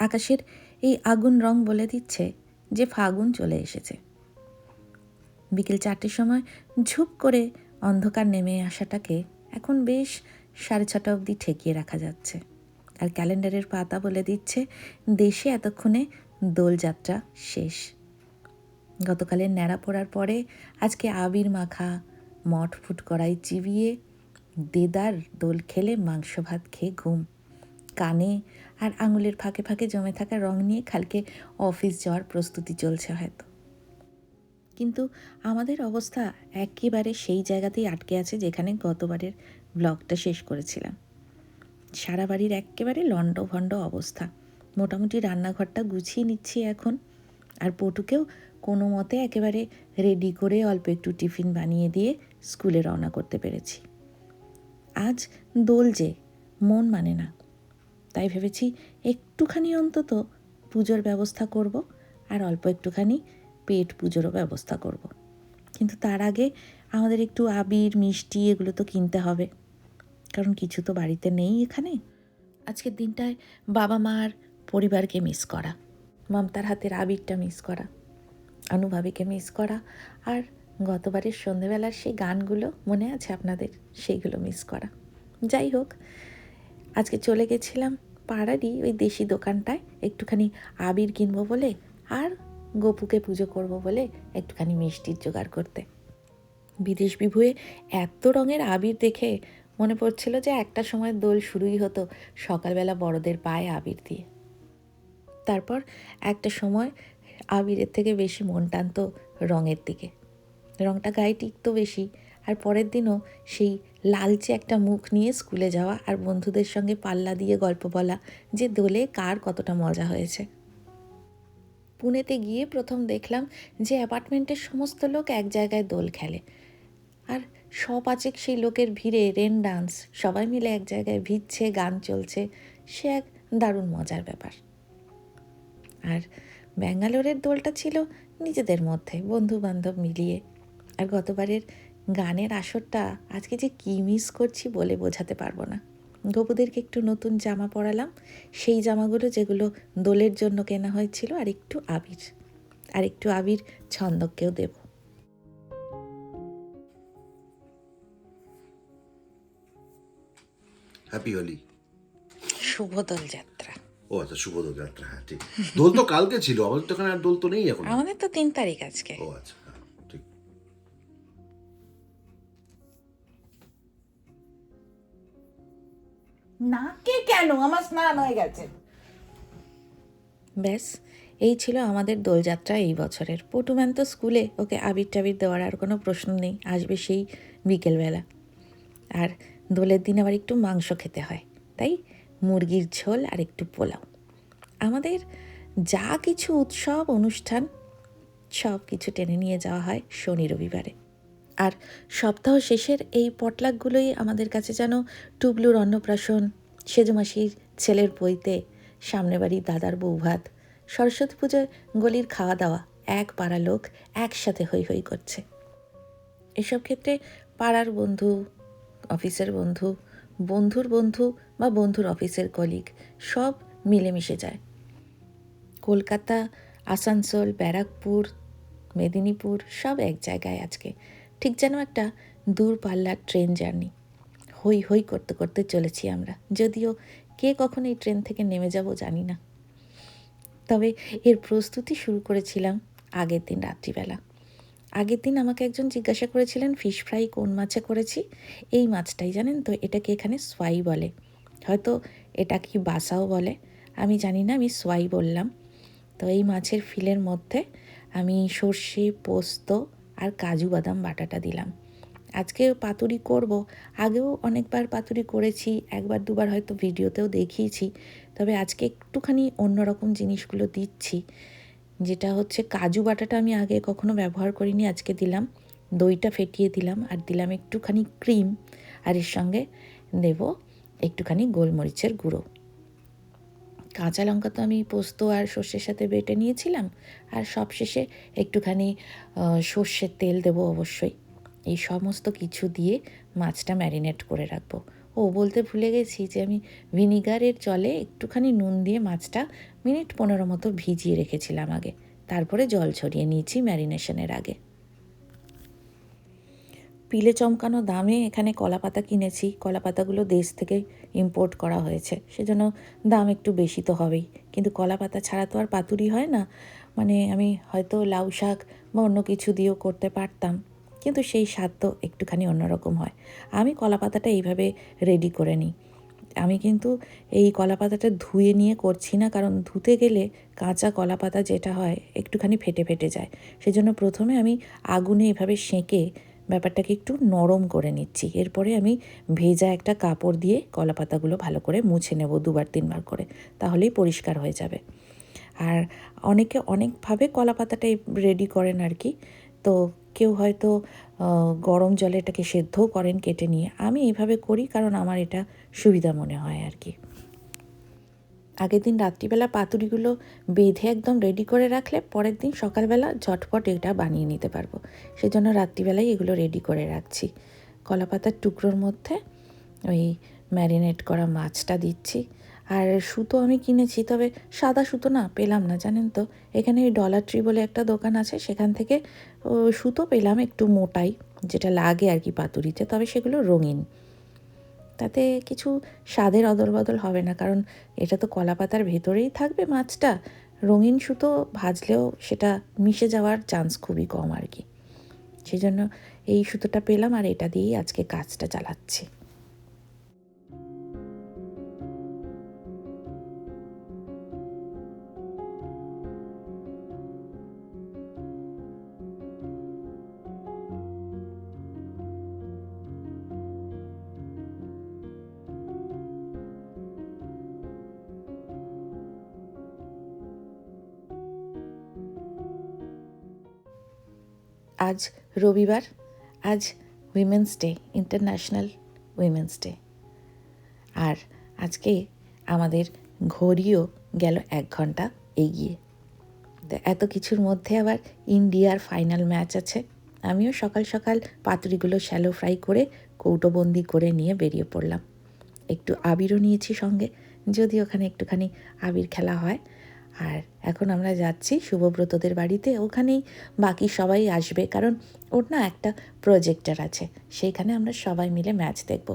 আকাশের এই আগুন রং বলে দিচ্ছে যে ফাগুন চলে এসেছে। বিকেল 4টের সময় ঝুপ করে অন্ধকার নেমে আসাটাকে এখন বেশ 6:30 অবধি ঠেকিয়ে রাখা যাচ্ছে। আর ক্যালেন্ডারের পাতা বলে দিচ্ছে দেশে এতক্ষণে দোলযাত্রা শেষ। গতকালের ন্যাড়া পড়ার পরে আজকে আবির মাখা মঠ ফুট কড়াই চিবিয়ে দেদার দোল খেলে মাংস ভাত খেয়ে ঘুম। কানে আর আঙুলের ফাঁকে ফাঁকে জমে থাকা রং নিয়ে কালকে অফিস যাওয়ার প্রস্তুতি চলছে হয়তো। কিন্তু আমাদের অবস্থা একেবারে সেই জায়গাতেই আটকে আছে যেখানে গতবারের ব্লগটা শেষ করেছিলাম। সারা বাড়ির একেবারে লণ্ডভণ্ড অবস্থা। মোটামুটি রান্নাঘরটা গুছিয়ে নিচ্ছি এখন। আর পটুকেও কোনো মতে একেবারে রেডি করে অল্প একটু টিফিন বানিয়ে দিয়ে স্কুলে রওনা করতে পেরেছি। আজ দোল যে মন মানে না, তাই ভেবেছি একটুখানি অন্তত পুজোর ব্যবস্থা করব আর অল্প একটুখানি পেট পুজোরও ব্যবস্থা করব। কিন্তু তার আগে আমাদের একটু আবির মিষ্টি এগুলো তো কিনতে হবে, কারণ কিছু তো বাড়িতে নেই এখানে। আজকের দিনটায় বাবা মার পরিবারকে মিস করা, মমতার হাতের আবিরটা মিস করা, অনুভাবিকে মিস করা, আর গতবারের সন্ধেবেলার সেই গানগুলো মনে আছে আপনাদের, সেইগুলো মিস করা। যাই হোক, আজকে চলে গেছিলাম পাড়ারই ওই দেশি দোকানটায় একটুখানি আবির কিনবো বলে আর গপুকে পুজো করব বলে একটুখানি মিষ্টির জোগাড় করতে। বিদেশ বিভুয়ে এত রঙের আবির দেখে মনে পড়ছিল যে একটা সময় দোল শুরুই হতো সকালবেলা বড়দের পায়ে আবির দিয়ে। তারপর একটা সময় আবিরের থেকে বেশি মন টানতো রঙের দিকে, রঙটা গায়ে টিকতো বেশি। আর পরের দিনও সেই লালচে একটা মুখ নিয়ে স্কুলে যাওয়া আর বন্ধুদের সঙ্গে পাল্লা দিয়ে গল্প বলা যে দোলে কার কতটা মজা হয়েছে। পুনেতে গিয়ে প্রথম দেখলাম যে অ্যাপার্টমেন্টের সমস্ত লোক এক জায়গায় দোল খেলে, আর সপাচেক সেই লোকের ভিড়ে রেন ডান্স, সবাই মিলে এক জায়গায় ভিজছে, গান চলছে, সে এক দারুণ মজার ব্যাপার। আর ব্যাঙ্গালোরের দোলটা ছিল নিজেদের মধ্যে বন্ধু বান্ধব মিলিয়ে। আর গতবারের গানের আসরটা আজকে যে কী মিস করছি বলে বোঝাতে পারবো না। গপুদেরকে একটু নতুন জামা পরালাম, সেই জামাগুলো যেগুলো দোলের জন্য কেনা হয়েছিল, আর একটু আবির ছন্দককেও দেব। হ্যাপি হোলি। শুভ দোলযাত্রা। ও আচ্ছা, শুভ দোলযাত্রা, হ্যাঁ ঠিক। দোল তো কালকে ছিল, আমাদের তো এখানে আর দোল তো নেই এখন। আমাদের তো 3 তারিখ আজকে। ও আচ্ছা, হ্যাঁ ঠিক। নাকে কেন? আমার স্নান হয়ে গেছে। ব্যাস, এই ছিল আমাদের দোলযাত্রা এই বছরের। পটুম্যান তো স্কুলে, ওকে আবির টাবির দেওয়ার আর কোনো প্রশ্ন নেই, আসবে সেই বিকেলবেলা। আর দোলের দিন আবার একটু মাংস খেতে হয়, তাই মুরগির ঝোল আর একটু পোলাও। আমাদের যা কিছু উৎসব অনুষ্ঠান সব কিছু টেনে নিয়ে যাওয়া হয় শনি রবিবারে। আর সপ্তাহ শেষের এই পটলাকগুলোই আমাদের কাছে যেন টুবলুর অন্নপ্রাশন, সেজমাসির ছেলের পৈতে, সামনে বাড়ির দাদার বৌভাত, সরস্বতী পুজোয় গলির খাওয়া দাওয়া, এক পাড়া লোক একসাথে হৈ হৈ করছে। এসব ক্ষেত্রে পাড়ার বন্ধু, অফিসের বন্ধু, বন্ধুর বন্ধু বা বন্ধুর অফিসের কলিগ সব মিলেমিশে যায়। কলকাতা, আসানসোল, ব্যারাকপুর, মেদিনীপুর সব এক জায়গায় আজকে, ঠিক যেন একটা দূরপাল্লার ট্রেন জার্নি। হই হই করতে করতে চলেছি আমরা, যদিও কে কখন এই ট্রেন থেকে নেমে যাব জানি না। তবে এর প্রস্তুতি শুরু করেছিলাম আগের দিন রাত্রিবেলা। আগের দিন আমাকে একজন জিজ্ঞাসা করেছিলেন ফিশ ফ্রাই কোন মাছে করেছি। এই মাছটাই, জানেন তো, এটাকে এখানে সোয়াই বলে, হয়তো এটা কি বাসাও বলে, আমি জানি না, আমি সোয়াই বললাম। তো এই মাছের ফিলের মধ্যে আমি সর্ষে, পোস্ত আর কাজু বাদাম বাটাটা দিলাম। আজকে পাতুরি করব, আগেও অনেকবার পাতুরি করেছি, একবার দুবার হয়তো ভিডিওতেও দেখিয়েছি, তবে আজকে একটুখানি অন্যরকম জিনিসগুলো দিচ্ছি। যেটা হচ্ছে কাজু বাটাটা আমি আগে কখনো ব্যবহার করিনি, আজকে দিলাম। দইটা ফেটিয়ে দিলাম, আর দিলাম একটুখানি ক্রিম, আর এর সঙ্গে দেব একটুখানি গোলমরিচের গুঁড়ো। কাঁচা লঙ্কা তো আমি পোস্ত আর সর্ষের সাথে বেটে নিয়েছিলাম, আর সবশেষে একটুখানি সর্ষের তেল দেব অবশ্যই। এই সমস্ত কিছু দিয়ে মাছটা ম্যারিনেট করে রাখবো। বলতে ভুলে গেছি যে আমি ভিনিগারের জলে একটুখানি নুন দিয়ে মাছটা মিনিট 15 মতো ভিজিয়ে রেখেছিলাম আগে, তারপরে জল ছড়িয়ে নিয়েছি ম্যারিনেশনের আগে। পিলে চমকানো দামে এখানে কলাপাতা কিনেছি। কলাপাতাগুলো দেশ থেকে ইম্পোর্ট করা হয়েছে, সেজন্য দাম একটু বেশি তো হবেই, কিন্তু কলাপাতা ছাড়া তো আর পাতুরি হয় না। মানে আমি হয়তো লাউ শাক বা অন্য কিছু দিয়েও করতে পারতাম, কিন্তু সেই স্বাদ তো একটুখানি অন্যরকম হয়। আমি কলাপাতাটা এইভাবে রেডি করে নিই। আমি কিন্তু এই কলাপাতাটা ধুয়ে নিয়ে করছি না, কারণ ধুতে গেলে কাঁচা কলাপাতা যেটা হয় একটুখানি ফেটে ফেটে যায়। সেজন্য প্রথমে আমি আগুনে এভাবে সেঁকে ব্যাপারটাকে একটু নরম করে নিচ্ছি। এরপরে আমি ভেজা একটা কাপড় দিয়ে কলাপাতাগুলো ভালো করে মুছে নেব 2-3 বার করে, তাহলেই পরিষ্কার হয়ে যাবে। আর অনেকে অনেকভাবে কলাপাতাটা রেডি করেন আর কি। তো কেউ হয়তো গরম জলে এটাকে সেদ্ধও করেন কেটে নিয়ে। আমি এইভাবে করি কারণ আমার এটা সুবিধা মনে হয় আর কি। আগের দিন রাত্রিবেলা পাতুরিগুলো বেঁধে একদম রেডি করে রাখলে পরের দিন সকালবেলা ঝটপট এটা বানিয়ে নিতে পারবো। সেজন্য রাত্রিবেলায় এগুলো রেডি করে রাখছি। কলাপাতার টুকরোর মধ্যে ওই ম্যারিনেট করা মাছটা দিচ্ছি। আর সুতো আমি কিনেছি, তবে সাদা সুতো না পেলাম না, জানেন তো। এখানে ওই ডলার ট্রি বলে একটা দোকান আছে, সেখান থেকে সুতো পেলাম একটু মোটাই, যেটা লাগে আর কি পাতুরিতে, তবে সেগুলো রঙিন। তাতে কিছু স্বাদের অদল বদল হবে না, কারণ এটা তো কলাপাতার ভেতরেই থাকবে মাছটা। রঙিন সুতো ভাজলেও সেটা মিশে যাওয়ার চান্স খুবই কম আর কি। সেই জন্য এই সুতোটা পেলাম আর এটা দিয়েই আজকে কাজটা চালাচ্ছি। আজ রবিবার, আজ women's day, international women's day. আর আজকে আমাদের ঘড়িও গেল 1 ঘন্টা এগিয়ে। তো এত কিছুর মধ্যে আবার ইন্ডিয়ার ফাইনাল ম্যাচ আছে। আমিও সকাল সকাল পাতুরিগুলো শ্যালো ফ্রাই করে কৌটোবন্দি করে নিয়ে বেরিয়ে পড়লাম। একটু আবিরও নিয়েছি সঙ্গে, যদি ওখানে একটুখানি আবির খেলা হয়। আর এখন আমরা যাচ্ছি শুভব্রতদের বাড়িতে। ওখানেই বাকি সবাই আসবে, কারণ ওর না একটা প্রজেক্টর আছে, সেইখানে আমরা সবাই মিলে ম্যাচ দেখব।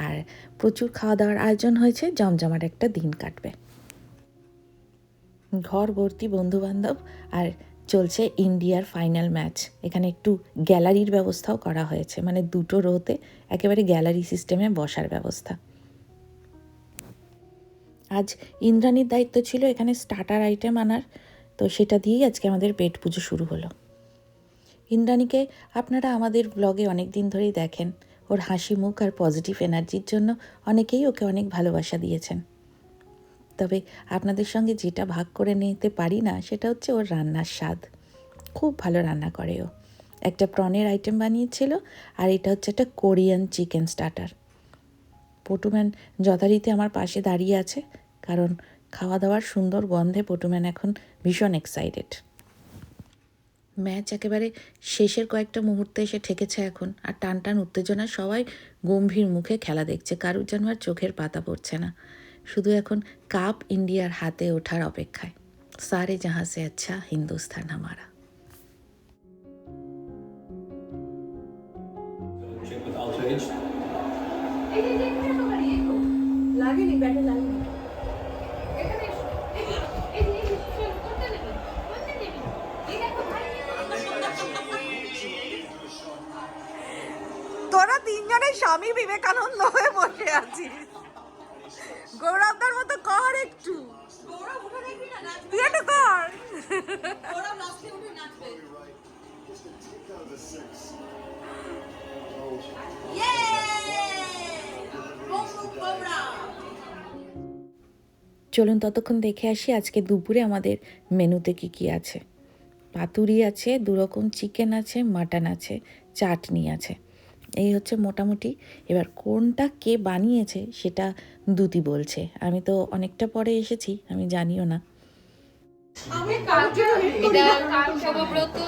আর প্রচুর খাওয়া দাওয়ার আয়োজন হয়েছে, জমজমাট একটা দিন কাটবে। ঘর ভর্তি বন্ধুবান্ধব, আর চলছে ইন্ডিয়ার ফাইনাল ম্যাচ। এখানে একটু গ্যালারির ব্যবস্থাও করা হয়েছে, মানে 2টো রোতে একেবারে গ্যালারি সিস্টেমে বসার ব্যবস্থা। আজ ইন্দ্রাণীর দায়িত্ব ছিল এখানে স্টার্টার আইটেম আনার, তো সেটা দিয়েই আজকে আমাদের পেট পুজো শুরু হলো। ইন্দ্রাণীকে আপনারা আমাদের ব্লগে অনেক দিন ধরেই দেখেন। ওর হাসি মুখ আর পজিটিভ এনার্জির জন্য অনেকেই ওকে অনেক ভালোবাসা দিয়েছেন। তবে আপনাদের সঙ্গে যেটা ভাগ করে নিতে পারি না, সেটা হচ্ছে ওর রান্নার স্বাদ। খুব ভালো রান্না করে ও। একটা প্রনের আইটেম বানিয়েছিল, আর এটা হচ্ছে একটা কোরিয়ান চিকেন স্টার্টার। পটুম্যান যথারীতি আমার পাশে দাঁড়িয়ে আছে, কারণ খাওয়া দাওয়ার সুন্দর গন্ধে পটুম্যান এখন ভীষণ এক্সাইটেড। ম্যাচ একেবারে শেষের কয়েকটা মুহূর্তে এসে ঠেকেছে এখন, আর টান টান উত্তেজনা, সবাই গম্ভীর মুখে খেলা দেখছে, কারুর যেন আর চোখের পাতা পড়ছে না। শুধু এখন কাপ ইন্ডিয়ার হাতে ওঠার অপেক্ষায়। সারে জাহাঁ সে আচ্ছা হিন্দুস্তান হামারা। Check with Ultra Edge. লাগেনি, ব্যাটে লাগেনি। তোরা তিনজনের স্বামী বিবেকানন্দ হয়ে বসে আছিস। গৌরবদার মতো কর একটু, তুই একটু কর। চলুন ততক্ষণ দেখে আসি আজকে দুপুরে আমাদের মেনুতে কি কি আছে। পাতুরি আছে, 2 রকম চিকেন আছে, মাটন আছে, চাটনি আছে। এই হচ্ছে মোটামুটি। এবার কোনটা কে বানিয়েছে সেটা দুতি বলছে, আমি তো অনেকটা পরে এসেছি, আমি জানিও না। এটা শুভব্রত,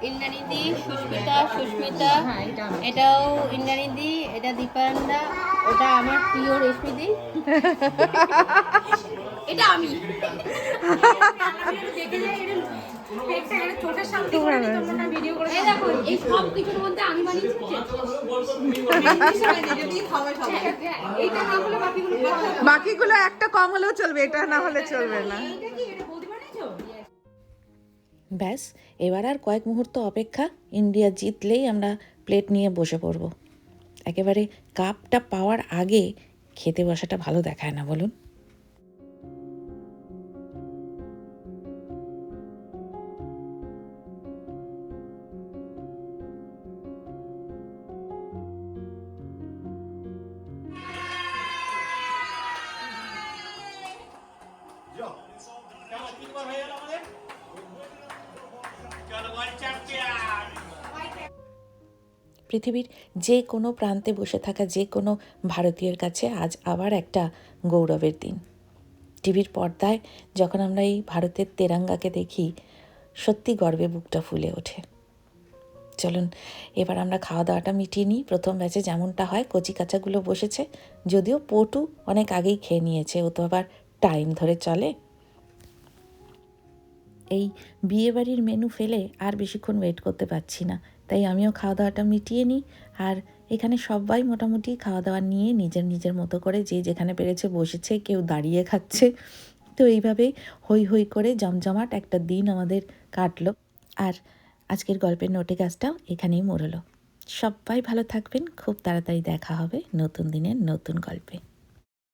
ইন্দ্রাণীদি, সুস্মিতা, এটাও ইন্দ্রাণীদি, এটা দীপায়নদা, ওটা আমার প্রিয় রেসিপি। এটা আমি এই দেখো, এই সব কিছুর মধ্যে আমি বানিয়েছি। এইটা না হলে বাকিগুলো বাকিগুলো একটা কম হলেও চলবে, এটা না হলে চলবে না। ব্যাস, এবার আর কয়েক মুহূর্ত অপেক্ষা, ইন্ডিয়া জিতলেই আমরা প্লেট নিয়ে বসে পড়ব। একেবারে কাপটা পাওয়ার আগে খেতে বসাটা ভালো দেখায় না বলুন? পৃথিবীর যে কোনো প্রান্তে বসে থাকা যে কোনো ভারতীয়ের কাছে আজ আবার একটা গৌরবের দিন। টিভির পর্দায় যখন আমরা এই ভারতের তেরাঙ্গাকে দেখি, সত্যি গর্বে বুকটা ফুলে ওঠে। চলুন এবার আমরা খাওয়া দাওয়াটা মিটিয়ে নিই। প্রথম ব্যাচে যেমনটা হয়, কচি কাচাগুলো বসেছে, যদিও পটু অনেক আগেই খেয়ে নিয়েছে, ও তো আবার টাইম ধরে চলে। এই বিয়েবাড়ির মেনু ফেলে আর বেশিক্ষণ ওয়েট করতে পারছি না, তাই আমিও খাওয়া দাওয়াটা মিটিয়ে নিই। আর এখানে সবাই মোটামুটি খাওয়া দাওয়া নিয়ে নিজের নিজের মতো করে যে যেখানে পেরেছে বসেছে, কেউ দাঁড়িয়ে খাচ্ছে। তো এইভাবেই হই হই করে জমজমাট একটা দিন আমাদের কাটলো। আর আজকের গল্পের নোটে গাছটাও এখানেই মরলো। সবাই ভালো থাকবেন, খুব তাড়াতাড়ি দেখা হবে নতুন দিনের নতুন গল্পে।